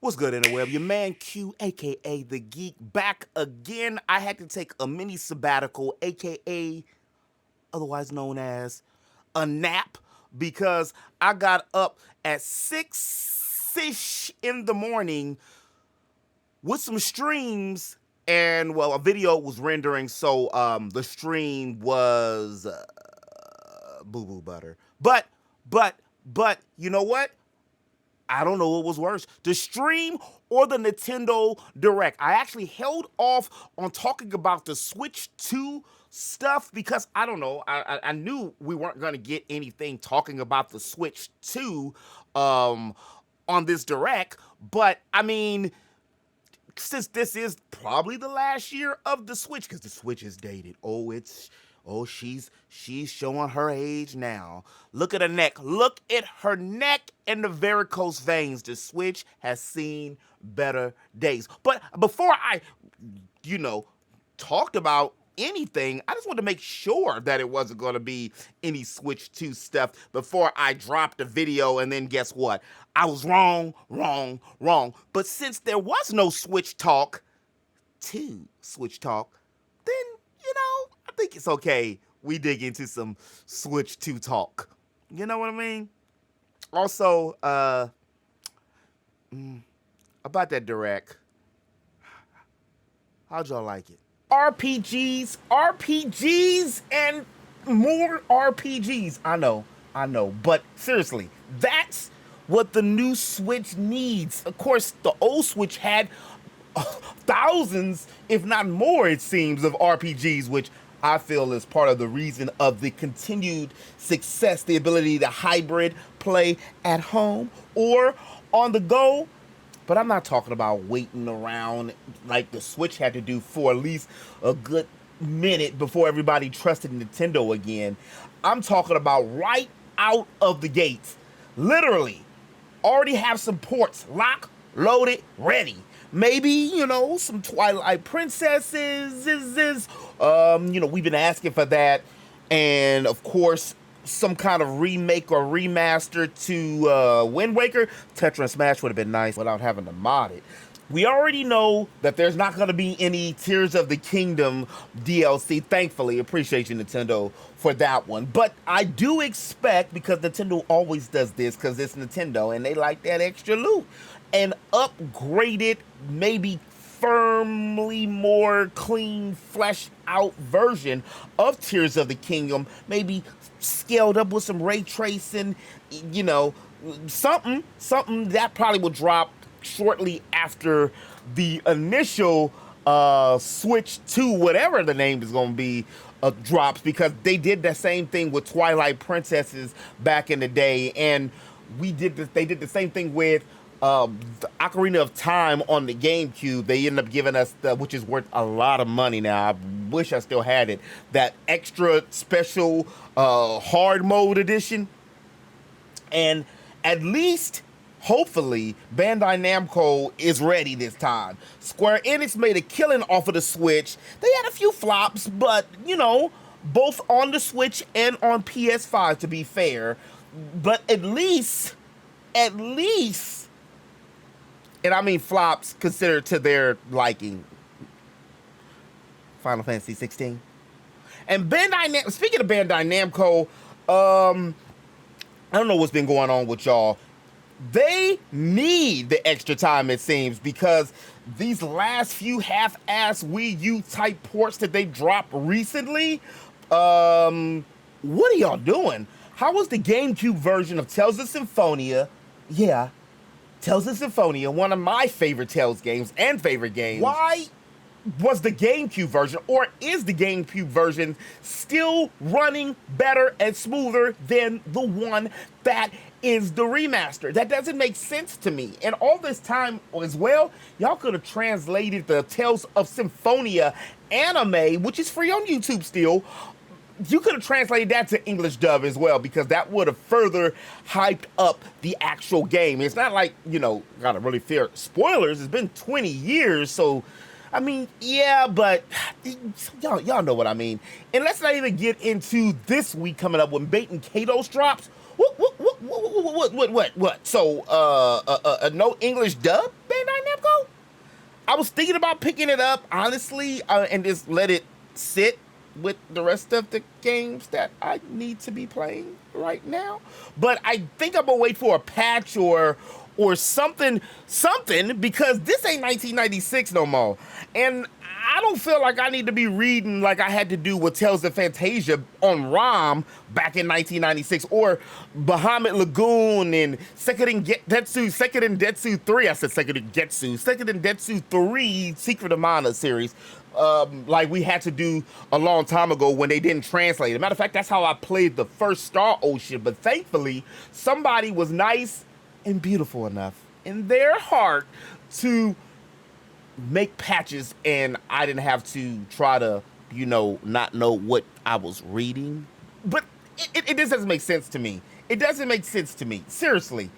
What's good in the web? Your man Q, aka the Geek, back again. I had to take a mini sabbatical, aka otherwise known as a nap, because I got up at 6-ish in the morning with some streams, and well, a video was rendering, so the stream was boo-boo butter. But you know what? I don't know what was worse, the stream or the Nintendo Direct. I actually held off on talking about the Switch 2 stuff because I don't know. I knew we weren't going to get anything talking about the Switch 2 on this Direct. But, I mean, since this is probably the last year of the Switch, because the Switch is dated. She's showing her age now. Look at her neck. Look at her neck and the varicose veins. The Switch has seen better days. But before I, talked about anything, I just wanted to make sure that it wasn't going to be any Switch 2 stuff before I dropped the video, and then guess what? I was wrong. But since there was no Switch talk, then, I think it's okay we dig into some Switch 2 talk. You know what I mean? Also, about that Direct, how'd y'all like it? RPGs, and more RPGs. I know. But seriously, that's what the new Switch needs. Of course, the old Switch had thousands, if not more, it seems, of RPGs, which I feel is part of the reason of the continued success, the ability to hybrid play at home or on the go. But I'm not talking about waiting around like the Switch had to do for at least a good minute before everybody trusted Nintendo again. I'm talking about right out of the gates. Literally, already have some ports locked, loaded, ready. Maybe, some Twilight Princesses. We've been asking for that. And, of course, some kind of remake or remaster to Wind Waker. Tetra and Smash would have been nice without having to mod it. We already know that there's not going to be any Tears of the Kingdom DLC, thankfully. Appreciate you, Nintendo, for that one. But I do expect, because Nintendo always does this, because it's Nintendo, and they like that extra loot, an upgraded, maybe firmly more clean, fleshed out version of Tears of the Kingdom, maybe scaled up with some ray tracing, something that probably will drop shortly after the initial Switch 2, whatever the name is going to be, drops, because they did the same thing with Twilight Princesses back in the day, and they did the same thing with the Ocarina of Time on the GameCube. They ended up giving us which is worth a lot of money now. I wish I still had it. That extra special hard mode edition. And at least, hopefully, Bandai Namco is ready this time. Square Enix made a killing off of the Switch. They had a few flops, but, both on the Switch and on PS5, to be fair. But at least, and I mean flops considered to their liking, Final Fantasy 16. And speaking of Bandai Namco, I don't know what's been going on with y'all. They need the extra time, it seems, because these last few half-ass Wii U type ports that they dropped recently, what are y'all doing? How was the GameCube version of Tales of Symphonia? Yeah, Tales of Symphonia, one of my favorite Tales games and favorite games. Why was the GameCube version, or is the GameCube version, still running better and smoother than the one that is the remaster? That doesn't make sense to me. And all this time as well, y'all could have translated the Tales of Symphonia anime, which is free on YouTube still. You could have translated that to English dub as well, because that would have further hyped up the actual game. It's not like, gotta really fear spoilers. It's been 20 years, so, I mean, yeah, but y'all know what I mean. And let's not even get into this week coming up when Bait and Kados drops. What? So, no English dub, baby? I was thinking about picking it up, honestly, and just let it sit with the rest of the games that I need to be playing right now. But I think I'm gonna wait for a patch or something, because this ain't 1996 no more. And I don't feel like I need to be reading like I had to do with Tales of Fantasia on ROM back in 1996, or Bahamut Lagoon and Sekiden Detsu 3. I said Sekiden Detsu 3 Secret of Mana series. Like we had to do a long time ago when they didn't translate it. Matter of fact, that's how I played the first Star Ocean. But thankfully, somebody was nice and beautiful enough in their heart to make patches, and I didn't have to try to, not know what I was reading. But it just doesn't make sense to me. It doesn't make sense to me. Seriously,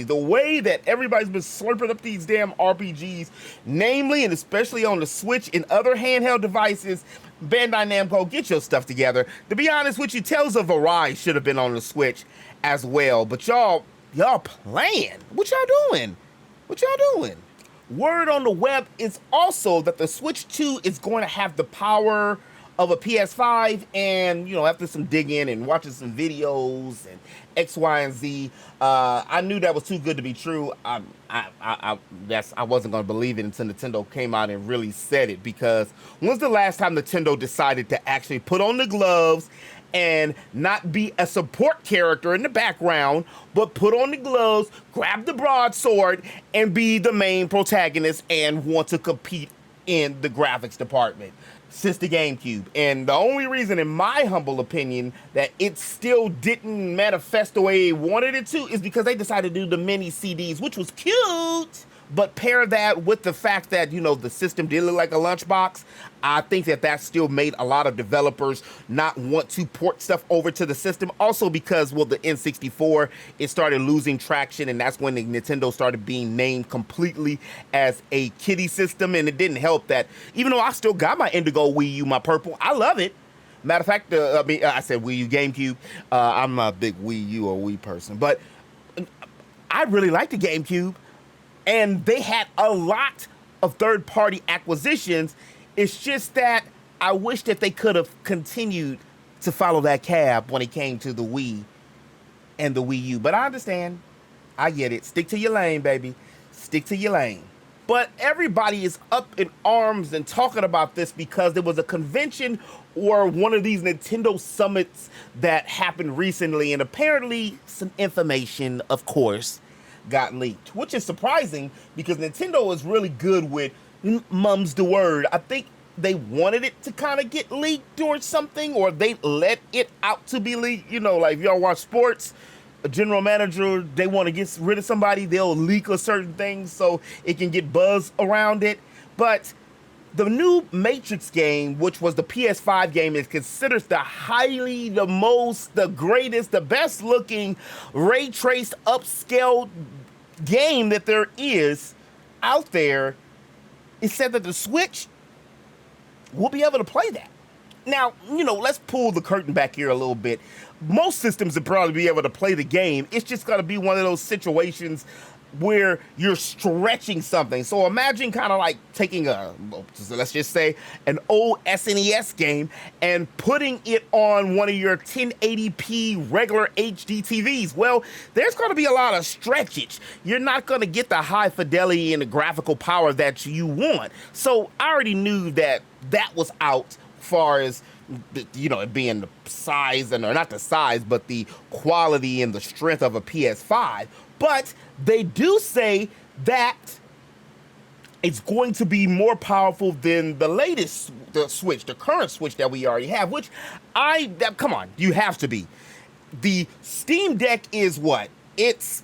the way that everybody's been slurping up these damn RPGs, namely and especially on the Switch and other handheld devices, Bandai Namco, get your stuff together. To be honest with you, Tales of Arise should have been on the Switch as well. But y'all playing. What y'all doing? Word on the web is also that the Switch 2 is going to have the power of a PS5, and after some digging and watching some videos and X, Y, and Z, I knew that was too good to be true. I wasn't going to believe it until Nintendo came out and really said it, because when's the last time Nintendo decided to actually put on the gloves and not be a support character in the background, but put on the gloves, grab the broadsword, and be the main protagonist and want to compete in the graphics department since the GameCube? And the only reason, in my humble opinion, that it still didn't manifest the way they wanted it to is because they decided to do the mini CDs, which was cute. But pair that with the fact that, the system did look like a lunchbox, I think that still made a lot of developers not want to port stuff over to the system. Also because, the N64, it started losing traction, and that's when the Nintendo started being named completely as a kiddie system. And it didn't help that, even though I still got my Indigo Wii U, my purple, I love it. Matter of fact, I said Wii U, GameCube. I'm not a big Wii U or Wii person, but I really like the GameCube. And they had a lot of third-party acquisitions. It's just that I wish that they could have continued to follow that cab when it came to the Wii and the Wii U. But I understand. I get it. Stick to your lane, baby. Stick to your lane. But everybody is up in arms and talking about this because there was a convention or one of these Nintendo summits that happened recently. And apparently some information, of course, got leaked, which is surprising because Nintendo is really good with mum's the word. I think they wanted it to kind of get leaked or something, or they let it out to be leaked. Like if y'all watch sports, a general manager, they want to get rid of somebody, they'll leak a certain thing so it can get buzz around it. But the new Matrix game, which was the PS5 game, is considered the most, the greatest, the best looking ray traced upscaled game that there is out there. It said that the Switch will be able to play that. Now, let's pull the curtain back here a little bit. Most systems will probably be able to play the game. It's just going to be one of those situations where you're stretching something. So imagine kind of like taking let's just say an old SNES game and putting it on one of your 1080p regular HD TVs. Well, there's going to be a lot of stretchage. You're not going to get the high fidelity and the graphical power that you want. So I already knew that was out far as it being the size, or not the size, but the quality and the strength of a PS5. But they do say that it's going to be more powerful than the current Switch that we already have, which come on, you have to be. The Steam Deck is what? It's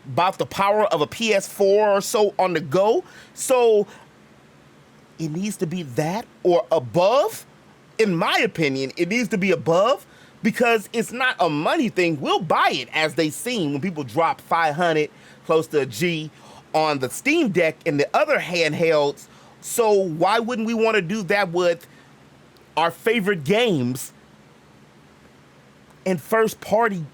about the power of a PS4 or so on the go. So it needs to be that or above. In my opinion, it needs to be above, because it's not a money thing. We'll buy it, as they seen when people drop 500, close to a G, on the Steam Deck and the other handhelds. So why wouldn't we want to do that with our favorite games and first-party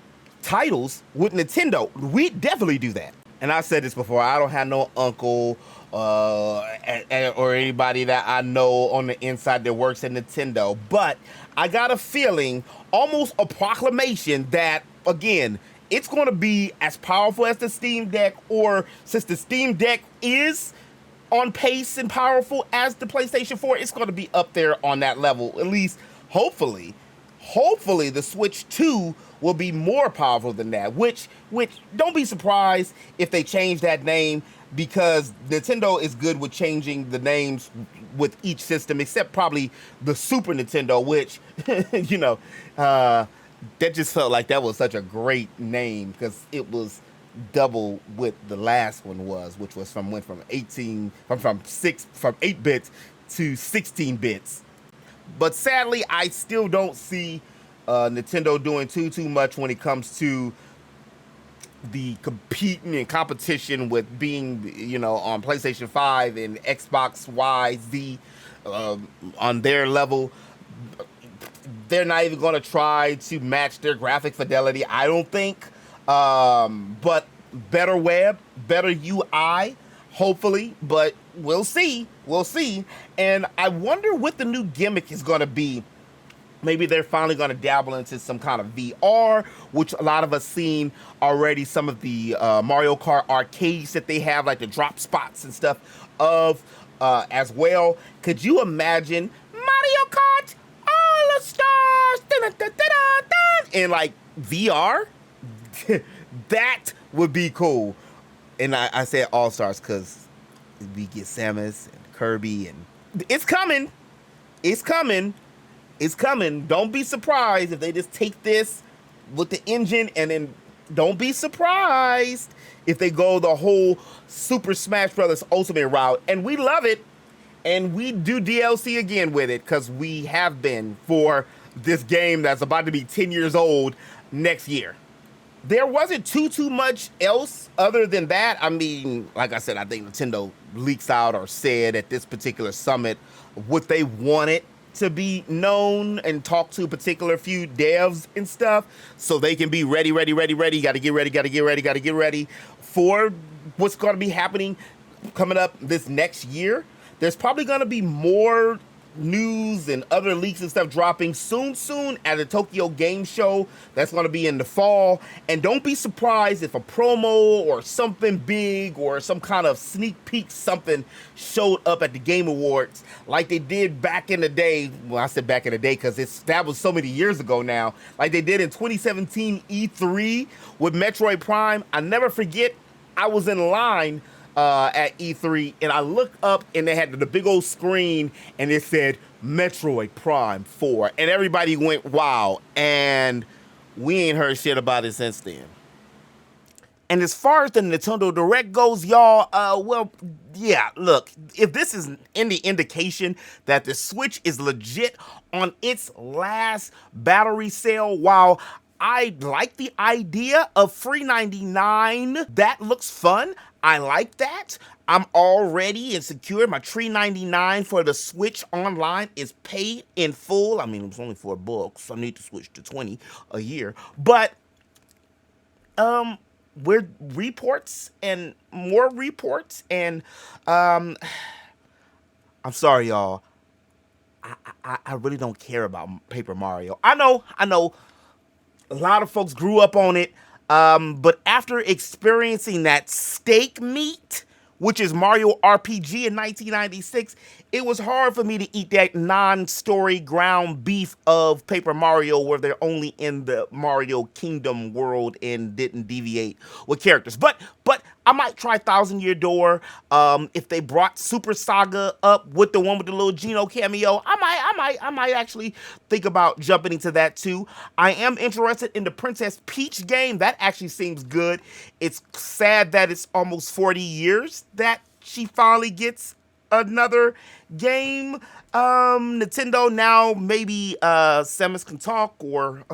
titles with Nintendo? We definitely do that. And I said this before, I don't have no uncle or anybody that I know on the inside that works at Nintendo, but I got a feeling, almost a proclamation, that again, it's going to be as powerful as the Steam Deck, or since the Steam Deck is on pace and powerful as the PlayStation 4, it's going to be up there on that level, at least hopefully. Hopefully the Switch 2 will be more powerful than that, which don't be surprised if they change that name, because Nintendo is good with changing the names with each system, except probably the Super Nintendo, which, you know, that just felt like that was such a great name, because it was double what the last one was, which was went from 8 bits to 16 bits. But sadly, I still don't see Nintendo doing too much when it comes to the competing and competition with being, you know, on PlayStation 5 and Xbox Y, Z, on their level. They're not even going to try to match their graphic fidelity, I don't think. But better web, better UI, hopefully, but we'll see. We'll see. And I wonder what the new gimmick is going to be. Maybe they're finally going to dabble into some kind of VR, which a lot of us seen already. Some of the Mario Kart arcades that they have, like the drop spots and stuff of as well. Could you imagine Mario Kart All Stars in like VR? That would be cool. And I said All Stars because we get Samus and Kirby, and it's coming. It's coming. It's coming. Don't be surprised if they just take this with the engine, and then don't be surprised if they go the whole Super Smash Bros. Ultimate route. And we love it. And we do DLC again with it, because we have been for this game that's about to be 10 years old next year. There wasn't too much else other than that. I mean, like I said, I think Nintendo leaks out or said at this particular summit what they wanted to be known, and talk to a particular few devs and stuff, so they can be ready. Gotta get ready for what's going to be happening coming up this next year. There's probably going to be more news and other leaks and stuff dropping soon at the Tokyo Game Show. That's going to be in the fall. And don't be surprised if a promo or something big or some kind of sneak peek something showed up at the Game Awards like they did back in the day. Well, I said back in the day because that was so many years ago now. Like they did in 2017 E3 with Metroid Prime. I never forget, I was in line at E3, and I looked up, and they had the big old screen, and it said Metroid Prime 4, and everybody went wow, and we ain't heard shit about it since then. And as far as the Nintendo Direct goes, y'all, well, yeah, look, if this is any indication that the Switch is legit on its last battery cell, while I like the idea of free 99, that looks fun. I like that. I'm already and secure. My $3.99 for the Switch Online is paid in full. I mean, it was only $4. I need to switch to 20 a year. But we're reports and more reports, and I'm sorry, y'all. I really don't care about Paper Mario. I know. A lot of folks grew up on it. But after experiencing that steak meat, which is Mario RPG in 1996, it was hard for me to eat that non-story ground beef of Paper Mario, where they're only in the Mario Kingdom world and didn't deviate with characters. But I might try Thousand Year Door. If they brought Super Saga up with the one with the little Geno cameo, I might actually think about jumping into that too. I am interested in the Princess Peach game. That actually seems good. It's sad that it's almost 40 years that she finally gets another game. Nintendo now, maybe Samus can talk, or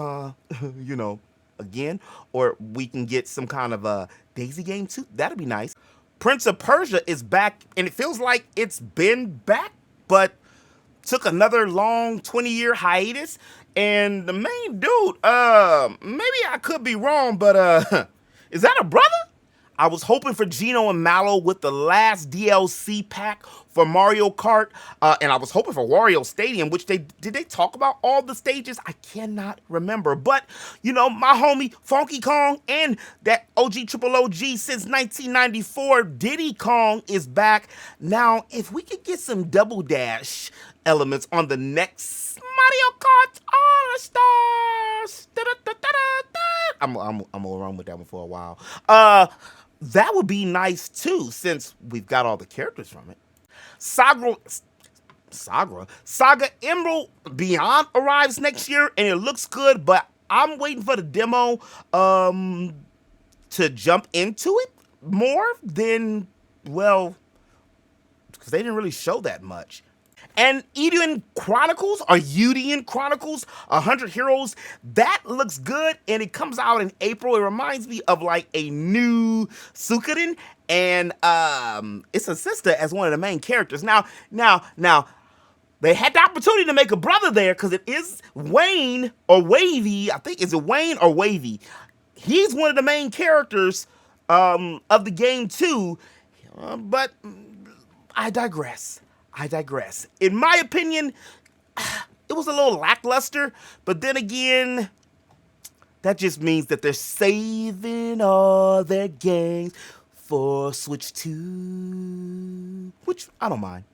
you know, again, or we can get some kind of a Daisy game too. That'd be nice. Prince of Persia is back, and it feels like it's been back, but took another long 20-year hiatus. And the main dude, maybe I could be wrong, but is that a brother? I was hoping for Gino and Mallow with the last DLC pack for Mario Kart, and I was hoping for Wario Stadium, which did they talk about all the stages? I cannot remember. But, you know, my homie Funky Kong and that Triple OG since 1994, Diddy Kong is back. Now, if we could get some Double Dash elements on the next Mario Kart All-Stars, I'm gonna run with that one for a while. That would be nice too, since we've got all the characters from it. Saga Emerald Beyond arrives next year, and it looks good, but I'm waiting for the demo to jump into it more than, well, because they didn't really show that much. And Udian Chronicles, 100 Heroes, that looks good, and it comes out in April. It reminds me of like a new Suikoden, and it's a sister as one of the main characters. Now, they had the opportunity to make a brother there because it is Wayne or Wavy. I think, is it Wayne or Wavy? He's one of the main characters of the game too, but I digress. In my opinion, it was a little lackluster, but then again, that just means that they're saving all their games for Switch 2, which I don't mind.